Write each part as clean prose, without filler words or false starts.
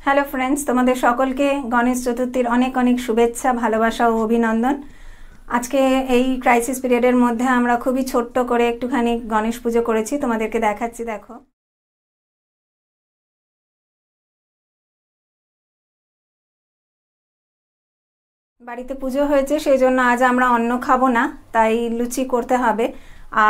Hello friends, তোমাদের সকলকে গণেশ চতুর্থীর অনেক অনেক শুভেচ্ছা, ভালোবাসা ও অভিনন্দন। আজকে এই ক্রাইসিস পিরিয়ডের মধ্যে আমরা খুবই ছোট্ট করে একটুখানি গণেশ পুজো করেছি, তোমাদেরকে দেখাচ্ছি। দেখো, বাড়িতে পুজো হয়েছে, সেই জন্য আজ আমরা অন্ন খাবো না, তাই লুচি করতে হবে।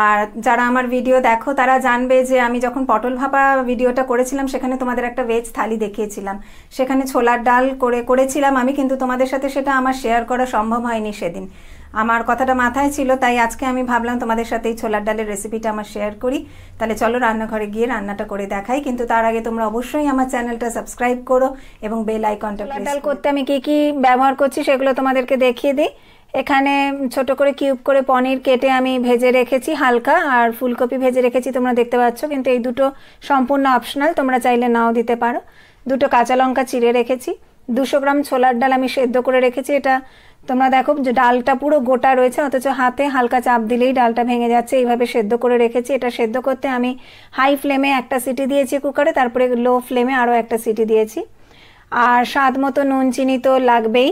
আর যারা আমার ভিডিও দেখো তারা জানবে যে আমি যখন পটল ভাপা ভিডিওটা করেছিলাম সেখানে তোমাদের একটা ভেজ থালি দেখিয়েছিলাম। সেখানে ছোলার ডাল করেছিলাম আমি, কিন্তু তোমাদের সাথে সেটা আমার শেয়ার করা সম্ভব হয়নি সেদিন। আমার কথাটা মাথায় ছিল, তাই আজকে আমি ভাবলাম তোমাদের সাথে এই ছোলার ডালের রেসিপিটা আমার শেয়ার করি। তাহলে চলো রান্নাঘরে গিয়ে রান্নাটা করে দেখাই, কিন্তু তার আগে তোমরা অবশ্যই আমার চ্যানেলটা সাবস্ক্রাইব করো এবং বেল আইকনটা প্রেস করো। ডাল করতে আমি কি কি ব্যবহার করছি সেগুলো তোমাদেরকে দেখিয়ে দিই। এখানে ছোট করে কিউব করে পনির কেটে আমি ভেজে রেখেছি হালকা, আর ফুলকপি ভেজে রেখেছি, তোমরা দেখতে পাচ্ছ, কিন্তু এই দুটো সম্পূর্ণ অপশনাল, তোমরা চাইলে নাও দিতে পারো। দুটো কাঁচা লঙ্কা চিড়ে রেখেছি। 200 গ্রাম ছোলার ডাল আমি সেদ্ধ করে রেখেছি। এটা তোমরা দেখো যে ডালটা পুরো গোটা রয়েছে, অথচ হাতে হালকা চাপ দিলেই ডালটা ভেঙে যাচ্ছে। এইভাবে সেদ্ধ করে রেখেছি। এটা সেদ্ধ করতে আমি হাই ফ্লেমে একটা সিটি দিয়েছি কুকারে, তারপরে লো ফ্লেমে আরও একটা সিটি দিয়েছি। আর স্বাদ মতো নুন চিনি তো লাগবেই।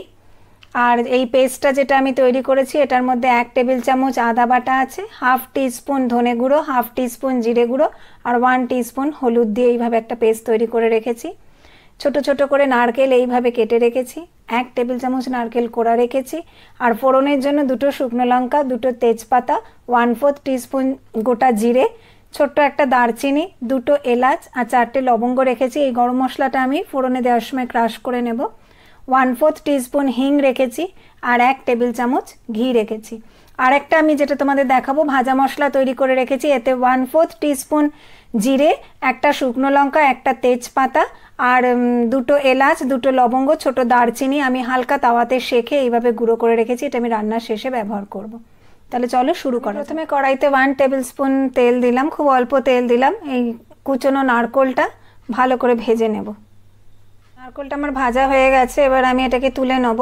আর এই পেস্টটা যেটা আমি তৈরি করেছি, এটার মধ্যে 1 টেবিল চামচ আদা বাটা আছে, 1/2 টিস্পুন ধনে গুঁড়ো, 1/2 টিস্পুন জিরে গুঁড়ো আর 1 টিস্পুন হলুদ দিয়ে এইভাবে একটা পেস্ট তৈরি করে রেখেছি। ছোট ছোট করে নারকেল এইভাবে কেটে রেখেছি, 1 টেবিল চামচ নারকেল কোড়া রেখেছি। আর ফোড়নের জন্য 2টো শুকনো লঙ্কা, 2টো তেজপাতা, 1/4 টিস্পুন গোটা জিরে, ছোট্ট একটা দারচিনি, 2টো এলাচ আর 4টে লবঙ্গ রেখেছি। এই গরম মশলাটা আমি ফোড়নে দেওয়ার সময় ক্রাশ করে নেব। 1/4 টিস্পুন হিং রেখেছি আর 1 টেবিল চামচ ঘি রেখেছি। আর একটা আমি যেটা তোমাদের দেখাবো, ভাজা মশলা তৈরি করে রেখেছি। এতে 1/4 টিস্পুন জিরে, একটা শুকনো লঙ্কা, একটা তেজপাতা আর 2টো এলাচ, 2টো লবঙ্গ, ছোট দারচিনি আমি হালকা তাওয়াতে সেঁকে এইভাবে গুঁড়ো করে রেখেছি। এটা আমি রান্নার শেষে ব্যবহার করব। তাহলে চলো শুরু করা। প্রথমে কড়াইতে 1 টেবিল স্পুন তেল দিলাম, খুব অল্প তেল দিলাম। এই কুচনো নারকোলটা ভালো করে ভেজে নেব। নারকোলটা আমার ভাজা হয়ে গেছে, এবার আমি এটাকে তুলে নেব।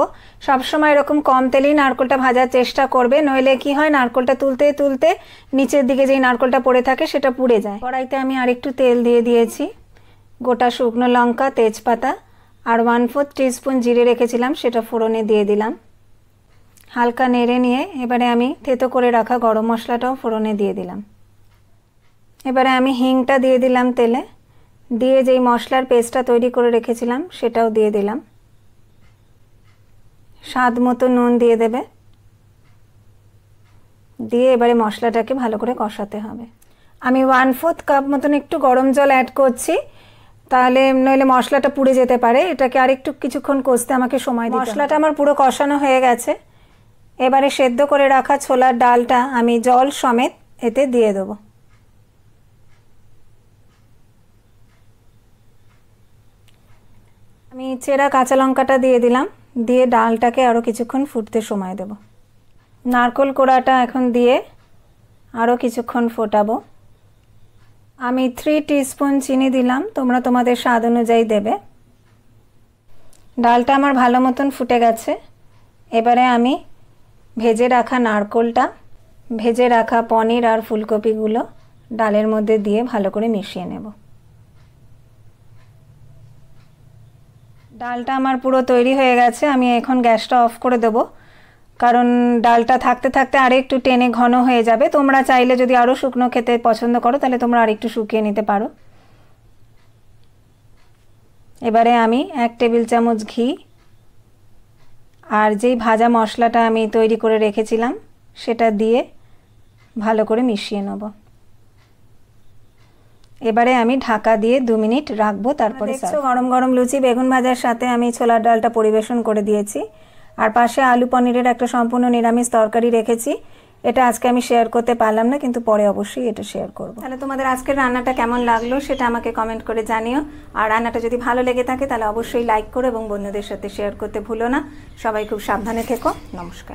সবসময় এরকম কম তেলেই নারকোলটা ভাজার চেষ্টা করবে, নইলে কি হয়, নারকোলটা তুলতে তুলতে নিচের দিকে যেই নারকোলটা পড়ে থাকে সেটা পুড়ে যায়। কড়াইতে আমি আরেকটু তেল দিয়ে দিয়েছি। গোটা শুকনো লঙ্কা, তেজপাতা আর 1/4 টিস্পুন জিরে রেখেছিলাম, সেটা ফোড়নে দিয়ে দিলাম। হালকা নেড়ে নিয়ে এবারে আমি থেতো করে রাখা গরম মশলাটাও ফোড়নে দিয়ে দিলাম। এবারে আমি হিংটা দিয়ে দিলাম তেলে, দিয়ে যেই মশলার পেস্টটা তৈরি করে রেখেছিলাম সেটাও দিয়ে দিলাম। স্বাদ মতো নুন দিয়ে দেবে, দিয়ে এবারে মশলাটাকে ভালো করে কষাতে হবে। আমি 1/4 কাপ মতন একটু গরম জল অ্যাড করছি, তাহলে নইলে মশলাটা পুড়ে যেতে পারে। এটাকে আরেকটু কিছুক্ষণ কষতে আমাকে সময় দিতে হবে। মশলাটা আমার পুরো কষানো হয়ে গেছে। এবারে সেদ্ধ করে রাখা ছোলার ডালটা আমি জল সমেত এতে দিয়ে দেবো। আমি চেরা কাঁচা লঙ্কাটা দিয়ে দিলাম, দিয়ে ডালটাকে আরও কিছুক্ষণ ফুটতে সময় দেব। নারকেল কোড়াটা এখন দিয়ে আরও কিছুক্ষণ ফোটাবো। আমি 3 টিস্পুন চিনি দিলাম, তোমরা তোমাদের স্বাদ অনুযায়ী দেবে। ডালটা আমার ভালো মতন ফুটে গেছে। এবারে আমি ভেজে রাখা নারকেলটা, ভেজে রাখা পনির আর ফুলকপিগুলো ডালের মধ্যে দিয়ে ভালো করে মিশিয়ে নেব। ডালটা আমার পুরো তৈরি হয়ে গেছে। আমি এখন গ্যাসটা অফ করে দেব, কারণ ডালটা থাকতে থাকতে আরেকটু টেনে ঘন হয়ে যাবে। তোমরা চাইলে যদি আরও শুকনো খেতে পছন্দ করো তাহলে তোমরা আরেকটু শুকিয়ে নিতে পারো। এবারে আমি 1 টেবিল চামচ ঘি আর যেই ভাজা মশলাটা আমি তৈরি করে রেখেছিলাম সেটা দিয়ে ভালো করে মিশিয়ে নেব। এবারে আমি ঢাকা দিয়ে 2 মিনিট রাখবো, তারপরে গরম গরম লুচি বেগুন ভাজার সাথে আমি ছোলার ডালটা পরিবেশন করে দিয়েছি। আর পাশে আলু পনিরের একটা সম্পূর্ণ নিরামিষ তরকারি রেখেছি। এটা আজকে আমি শেয়ার করতে পারলাম না, কিন্তু পরে অবশ্যই এটা শেয়ার করব। তাহলে তোমাদের আজকের রান্নাটা কেমন লাগলো সেটা আমাকে কমেন্ট করে জানিও। আর রান্নাটা যদি ভালো লেগে থাকে তাহলে অবশ্যই লাইক করো এবং বন্ধুদের সাথে শেয়ার করতে ভুলো না। সবাই খুব সাবধানে থেকো। নমস্কার।